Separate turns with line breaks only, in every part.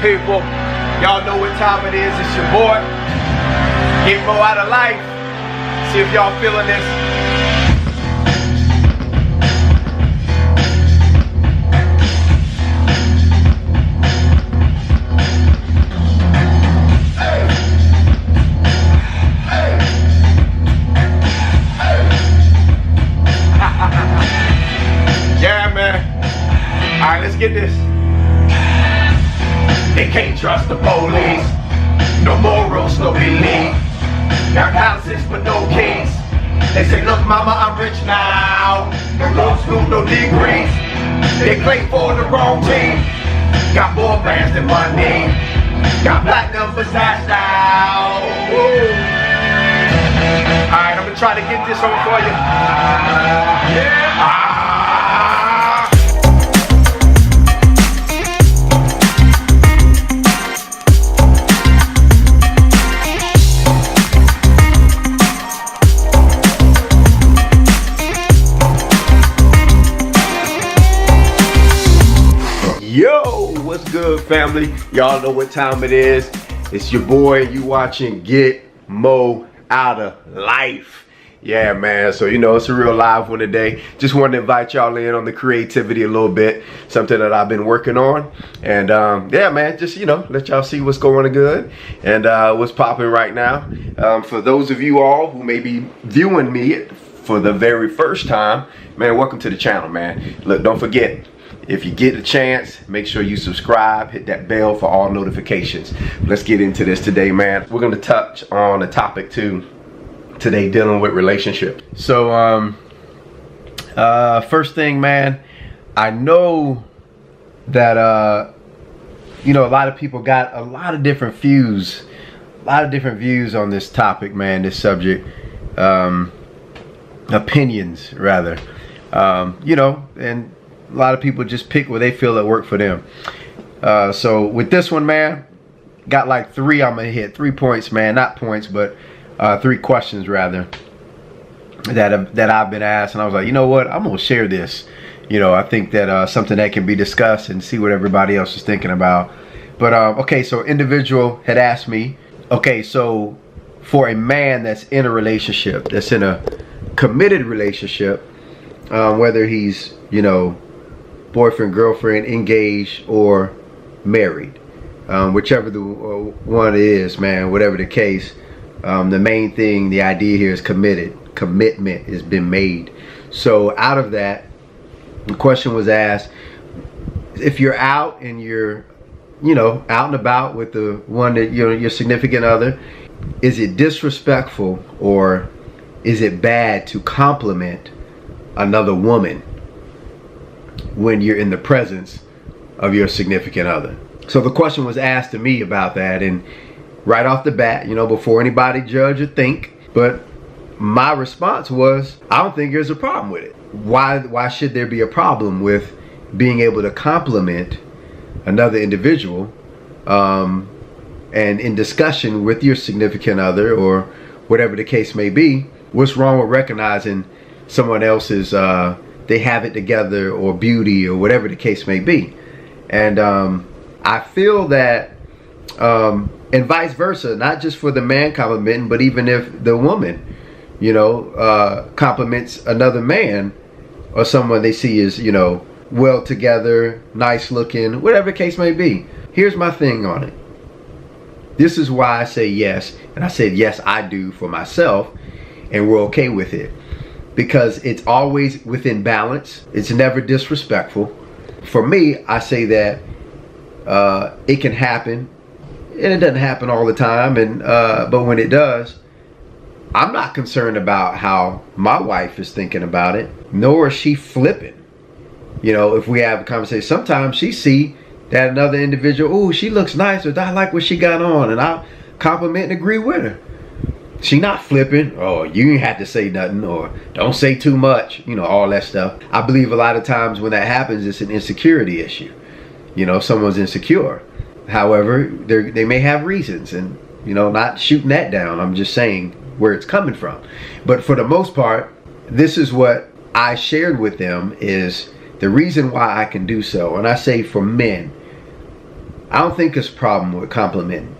people. Y'all know what time it is. It's your boy. Get more out of life. See if y'all feeling this. Yeah, man. All right, let's get this. They can't trust the police. No morals, no belief. Got houses but no keys. They say, look mama, I'm rich now. No law school, no degrees. They play for the wrong team. Got more bands than money. Got black numbers hashed out. Alright, I'm gonna try to get this on for you. Yeah. Yo, what's good, family? Y'all know what time it is. It's your boy, and you watching Get Mo Outta Life. Yeah, man, so you know, it's a real live one today. Just wanted to invite y'all in on the creativity a little bit. Something that I've been working on. And yeah, man, just, you know, let y'all see what's going good and what's popping right now. For those of you all who may be viewing me for the very first time, man, welcome to the channel, man. Look, don't forget, if you get a chance, make sure you subscribe, hit that bell for all notifications. Let's get into this today, man. We're gonna touch on a topic too today, dealing with relationships. So first thing, man, I know that you know, a lot of people got a lot of different views on this topic, man, this subject, opinions rather, you know, and a lot of people just pick what they feel that work for them. So with this one, man, got like three. I'm gonna hit 3 points, man. Not points, but 3 questions rather that I've been asked, and I was like, you know what? I'm gonna share this. You know, I think that something that can be discussed and see what everybody else is thinking about. But okay, so individual had asked me, okay, so for a man that's in a relationship, that's in a committed relationship, whether he's, you know, boyfriend, girlfriend, engaged, or married, whichever the one it is, man, whatever the case, the main thing, the idea here is commitment has been made. So out of that, the question was asked, if you're out and you're, you know, out and about with the one that, you know, your significant other, is it disrespectful or is it bad to compliment another woman when you're in the presence of your significant other? So the question was asked to me about that, and right off the bat, you know, before anybody judge or think, but my response was, I don't think there's a problem with it. Why should there be a problem with being able to compliment another individual and in discussion with your significant other or whatever the case may be? What's wrong with recognizing someone else's they have it together or beauty or whatever the case may be? And I feel that and vice versa, not just for the man complimenting, but even if the woman, you know, compliments another man or someone they see as, you know, well together, nice looking, whatever the case may be. Here's my thing on it. This is why I say yes, and I said yes I do for myself, and we're okay with it. Because it's always within balance. It's never disrespectful. For me, I say that it can happen, and it doesn't happen all the time. And but when it does, I'm not concerned about how my wife is thinking about it, nor is she flipping. You know, if we have a conversation, sometimes she see that another individual, oh, she looks nice, or I like what she got on, and I'll compliment and agree with her. She not flipping, oh, you ain't have to say nothing, or don't say too much, you know, all that stuff. I believe a lot of times when that happens, it's an insecurity issue. You know, someone's insecure. However, they may have reasons, and, you know, not shooting that down. I'm just saying where it's coming from. But for the most part, this is what I shared with them, is the reason why I can do so. And I say for men, I don't think there's a problem with complimenting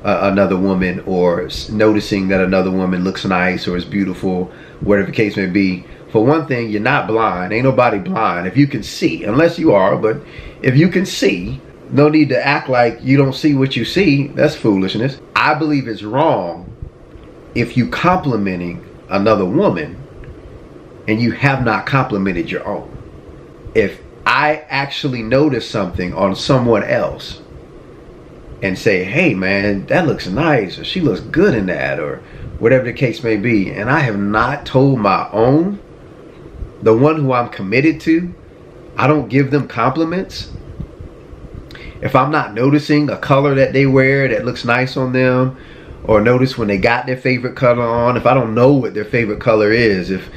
another woman, or noticing that another woman looks nice or is beautiful, whatever the case may be. For one thing, you're not blind. Ain't nobody blind. If you can see, unless you are, but if you can see, no need to act like you don't see what you see. That's foolishness. I believe it's wrong if you complimenting another woman and you have not complimented your own. If I actually notice something on someone else and say, hey man, that looks nice, or she looks good in that, or whatever the case may be, and I have not told my own, the one who I'm committed to, I don't give them compliments. If I'm not noticing a color that they wear that looks nice on them, or notice when they got their favorite color on, if I don't know what their favorite color is, if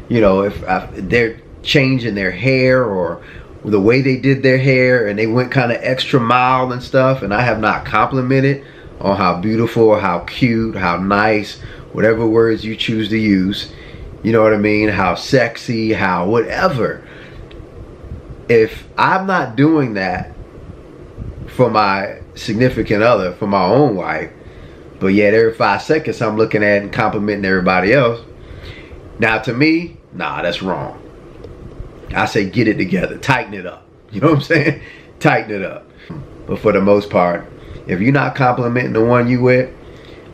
they're changing their hair or the way they did their hair and they went kind of extra mile and stuff, and I have not complimented on how beautiful, how cute, how nice, whatever words you choose to use, you know what I mean, how sexy, how whatever. If I'm not doing that for my significant other, for my own wife, but yet every 5 seconds I'm looking at and complimenting everybody else, now to me, nah, that's wrong. I say get it together, tighten it up. You know what I'm saying? Tighten it up. But for the most part, if you're not complimenting the one you with,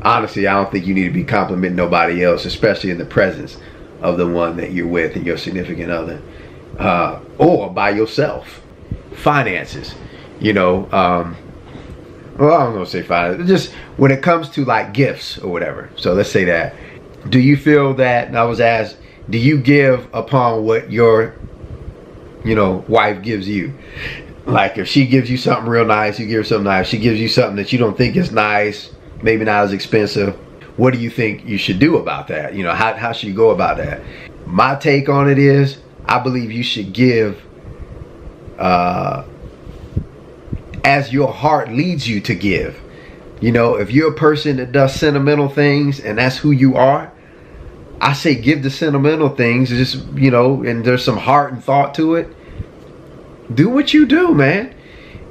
honestly, I don't think you need to be complimenting nobody else, especially in the presence of the one that you're with and your significant other, or by yourself. Finances, you know, well, I'm gonna say finances, just when it comes to like gifts or whatever. So let's say that. Do you feel that, and I was asked, do you give upon what your, wife gives you? Like if she gives you something real nice, you give her something nice. She gives you something that you don't think is nice, maybe not as expensive. What do you think you should do about that? How should you go about that? My take on it is, I believe you should give as your heart leads you to give. If you're a person that does sentimental things and that's who you are, I say give the sentimental things, just, and there's some heart and thought to it. Do what you do, man.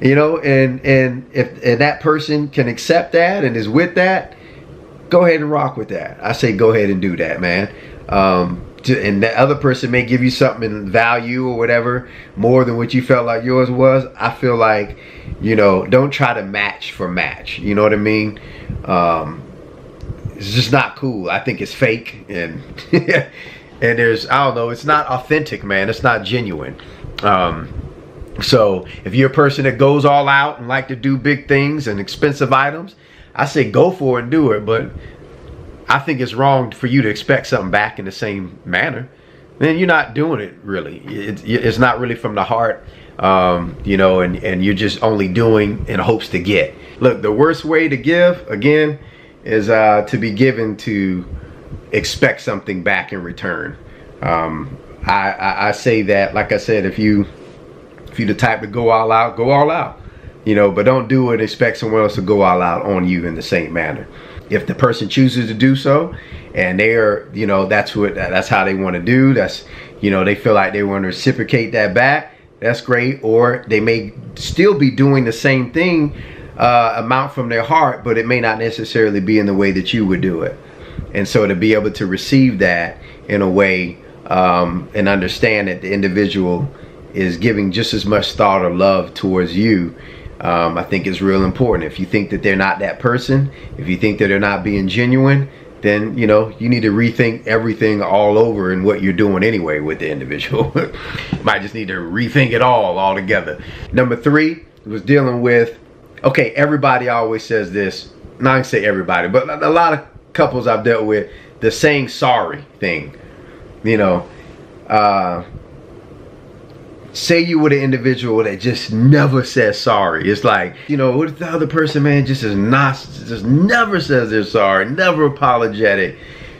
And if that person can accept that and is with that, go ahead and rock with that. I say go ahead and do that, man. And the other person may give you something in value or whatever more than what you felt like yours was. I feel like, don't try to match for match. You know what I mean? It's just not cool. I think it's fake, and and there's, I don't know, it's not authentic, man. It's not genuine. So if you're a person that goes all out and like to do big things and expensive items, I say go for it and do it. But I think it's wrong for you to expect something back in the same manner. Then you're not doing it really. It's not really from the heart, and you're just only doing in hopes to get. Look, the worst way to give, again, is to be given to expect something back in return. I say that, like I said, if you the type to go all out, go all out. But don't do it and expect someone else to go all out on you in the same manner. If the person chooses to do so, and they are, that's how they want to do, that's, they feel like they want to reciprocate that back, that's great. Or they may still be doing the same thing, amount from their heart, but it may not necessarily be in the way that you would do it. And so to be able to receive that in a way, and understand that the individual is giving just as much thought or love towards you, I think is real important. If you think that they're not that person, if you think that they're not being genuine, then you need to rethink everything all over and what you're doing anyway with the individual. Might just need to rethink it all altogether. Number 3 was dealing with, okay, everybody always says this, not to say everybody, but a lot of couples I've dealt with, the saying sorry thing. Say you with an individual that just never says sorry. It's like, what if the other person, man, just never says they're sorry, never apologetic.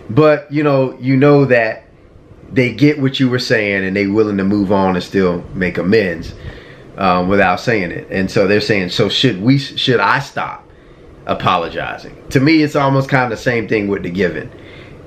But, you know that they get what you were saying and they willing to move on and still make amends without saying it. And so they're saying, so should I stop apologizing? To me, it's almost kind of the same thing with the giving.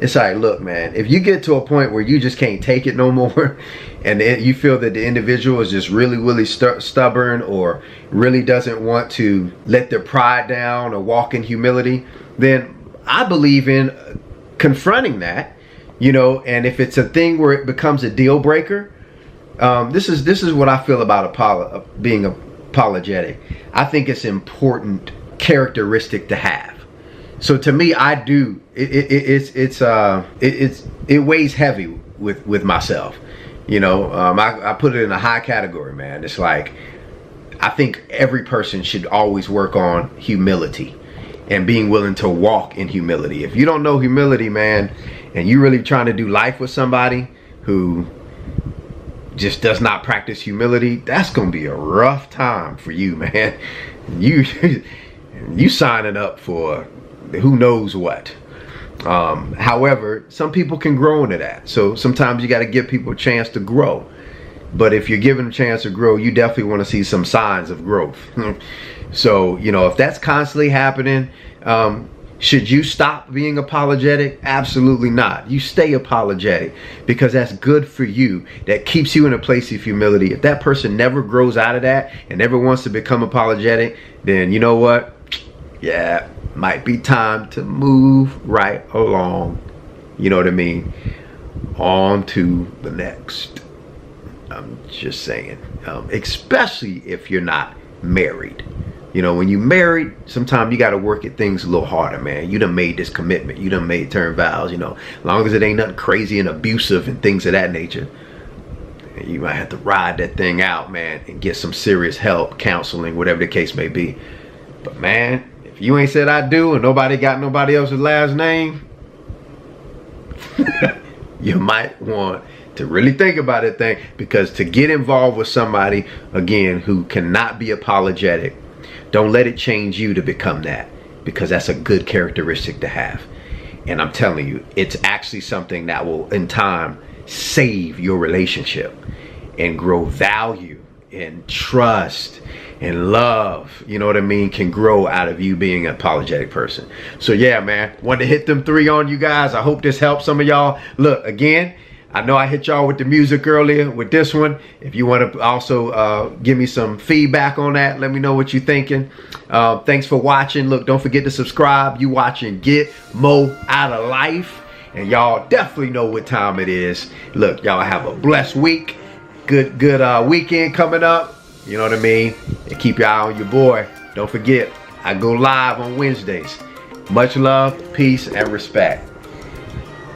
It's like, look, man, if you get to a point where you just can't take it no more, and you feel that the individual is just really stubborn, or really doesn't want to let their pride down or walk in humility, then I believe in confronting that, you know. And if it's a thing where it becomes a deal breaker, this is what I feel about being apologetic. I think it's an important characteristic to have. So to me, I do. It weighs heavy with myself. You know, I put it in a high category, man. It's like, I think every person should always work on humility and being willing to walk in humility. If you don't know humility, man, and you really trying to do life with somebody who just does not practice humility, that's gonna be a rough time for you, man. You signing up for who knows what. However, some people can grow into that. So sometimes you got to give people a chance to grow. But if you're giving them a chance to grow, you definitely want to see some signs of growth. So, you know, if that's constantly happening, should you stop being apologetic? Absolutely not. You stay apologetic, because that's good for you. That keeps you in a place of humility. If that person never grows out of that and never wants to become apologetic, then you know what? Yeah, might be time to move right along. You know what I mean? On to the next. I'm just saying, especially if you're not married. You know, when you're married, sometimes you got to work at things a little harder, man. You done made this commitment. You done made turn vows, you know. As long as it ain't nothing crazy and abusive and things of that nature, you might have to ride that thing out, man, and get some serious help, counseling, whatever the case may be. But, man, if you ain't said I do and nobody got nobody else's last name, you might want to really think about that thing. Because to get involved with somebody, again, who cannot be apologetic, don't let it change you to become that, because that's a good characteristic to have. And I'm telling you, it's actually something that will, in time, save your relationship and grow value and trust and love, you know what I mean, can grow out of you being an apologetic person. So yeah, man, wanted to hit them 3 on you guys. I hope this helps some of y'all. Look, again, I know I hit y'all with the music earlier with this one. If you want to also give me some feedback on that, let me know what you're thinking. Thanks for watching. Look, don't forget to subscribe. You watching Get Mo Out of Life. And y'all definitely know what time it is. Look, y'all have a blessed week. Good weekend coming up. You know what I mean? And keep your eye on your boy. Don't forget, I go live on Wednesdays. Much love, peace, and respect.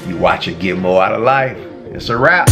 You watching Get Mo Out of Life. It's a wrap.